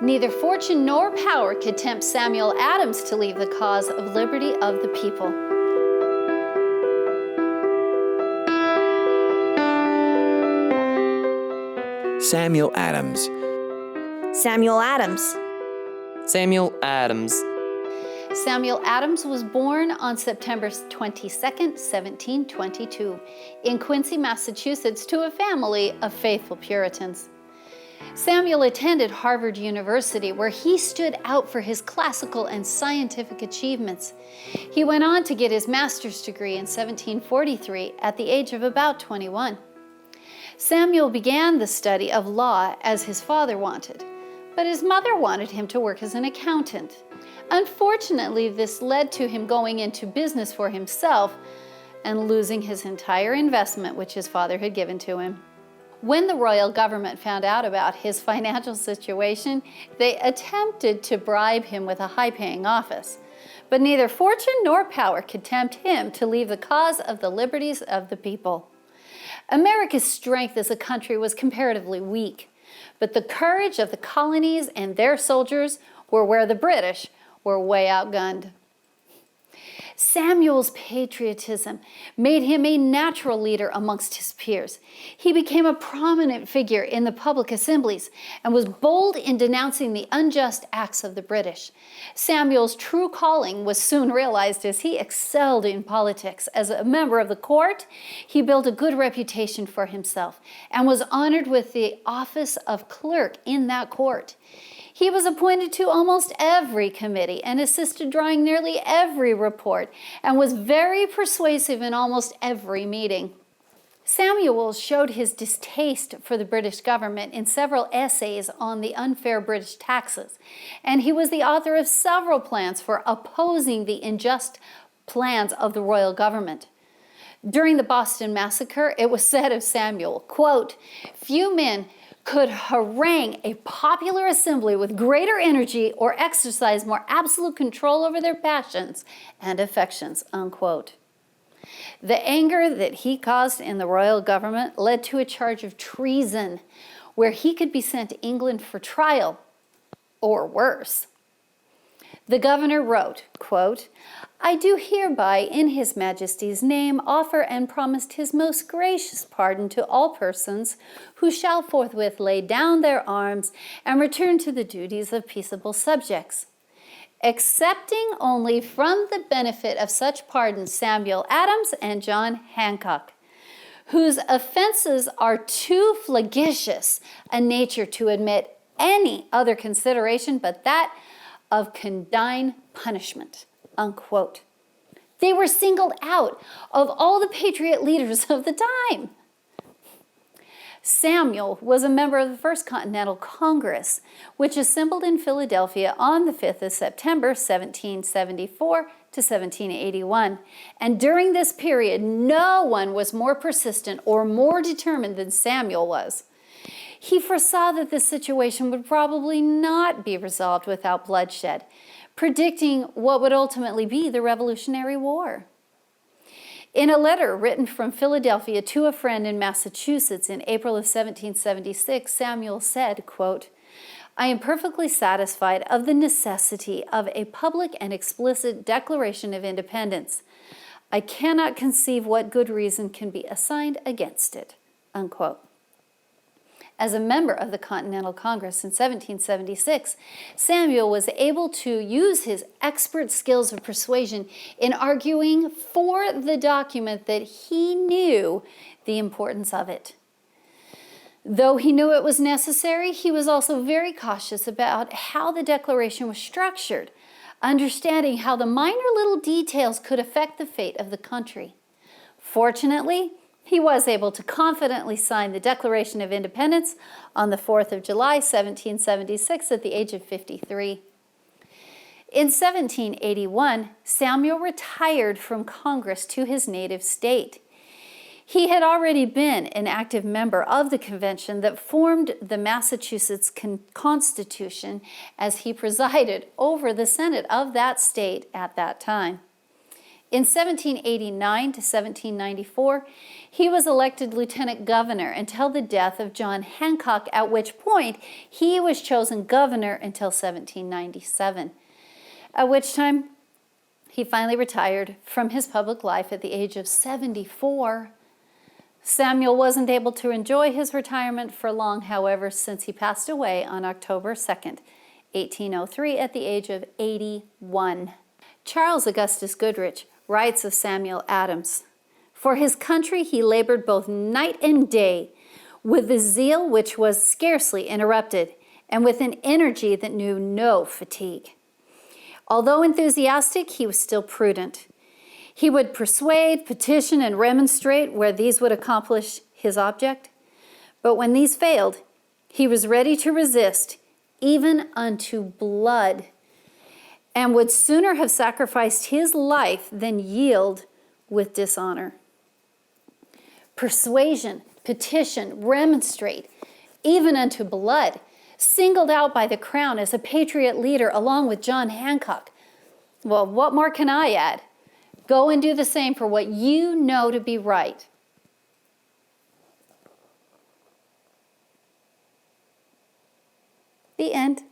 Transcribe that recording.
Neither fortune nor power could tempt Samuel Adams to leave the cause of liberty of the people. Samuel Adams. Samuel Adams. Samuel Adams. Samuel Adams was born on September 22nd, 1722, in Quincy, Massachusetts, to a family of faithful Puritans. Samuel attended Harvard University, where he stood out for his classical and scientific achievements. He went on to get his master's degree in 1743 at the age of about 21. Samuel began the study of law as his father wanted, but his mother wanted him to work as an accountant. Unfortunately, this led to him going into business for himself and losing his entire investment, which his father had given to him. When the royal government found out about his financial situation, they attempted to bribe him with a high-paying office. But neither fortune nor power could tempt him to leave the cause of the liberties of the people. America's strength as a country was comparatively weak, but the courage of the colonies and their soldiers were where the British were way outgunned. Samuel's patriotism made him a natural leader amongst his peers. He became a prominent figure in the public assemblies and was bold in denouncing the unjust acts of the British. Samuel's true calling was soon realized as he excelled in politics. As a member of the court, he built a good reputation for himself and was honored with the office of clerk in that court. He was appointed to almost every committee and assisted drawing nearly every report and was very persuasive in almost every meeting. Samuel showed his distaste for the British government in several essays on the unfair British taxes, and he was the author of several plans for opposing the unjust plans of the royal government. During the Boston Massacre, it was said of Samuel, quote, "Few men could harangue a popular assembly with greater energy or exercise more absolute control over their passions and affections," unquote. The anger that he caused in the royal government led to a charge of treason, where he could be sent to England for trial, or worse. The governor wrote, quote, "I do hereby in his majesty's name offer and promised his most gracious pardon to all persons who shall forthwith lay down their arms and return to the duties of peaceable subjects. Excepting only from the benefit of such pardons Samuel Adams and John Hancock, whose offenses are too flagitious a nature to admit any other consideration but that of condign punishment," unquote. They were singled out of all the patriot leaders of the time. Samuel was a member of the First Continental Congress, which assembled in Philadelphia on the 5th of September, 1774 to 1781. And during this period, no one was more persistent or more determined than Samuel was. He foresaw that this situation would probably not be resolved without bloodshed, predicting what would ultimately be the Revolutionary War. In a letter written from Philadelphia to a friend in Massachusetts in April of 1776, Samuel said, quote, "I am perfectly satisfied of the necessity of a public and explicit Declaration of Independence. I cannot conceive what good reason can be assigned against it," unquote. As a member of the Continental Congress in 1776, Samuel was able to use his expert skills of persuasion in arguing for the document that he knew the importance of it. Though he knew it was necessary, he was also very cautious about how the Declaration was structured, understanding how the minor little details could affect the fate of the country. Fortunately, he was able to confidently sign the Declaration of Independence on the 4th of July, 1776, at the age of 53. In 1781, Samuel retired from Congress to his native state. He had already been an active member of the convention that formed the Massachusetts Constitution, as he presided over the Senate of that state at that time. In 1789 to 1794, he was elected lieutenant governor until the death of John Hancock, at which point he was chosen governor until 1797, at which time he finally retired from his public life at the age of 74. Samuel wasn't able to enjoy his retirement for long, however, since he passed away on October 2nd, 1803, at the age of 81. Charles Augustus Goodrich writes of Samuel Adams, "For his country he labored both night and day, with a zeal which was scarcely interrupted, and with an energy that knew no fatigue. Although enthusiastic, he was still prudent. He would persuade, petition, and remonstrate where these would accomplish his object. But when these failed, he was ready to resist, even unto blood, and would sooner have sacrificed his life than yield with dishonor." Persuasion, petition, remonstrate, even unto blood, singled out by the Crown as a patriot leader along with John Hancock. Well, what more can I add? Go and do the same for what you know to be right. The end.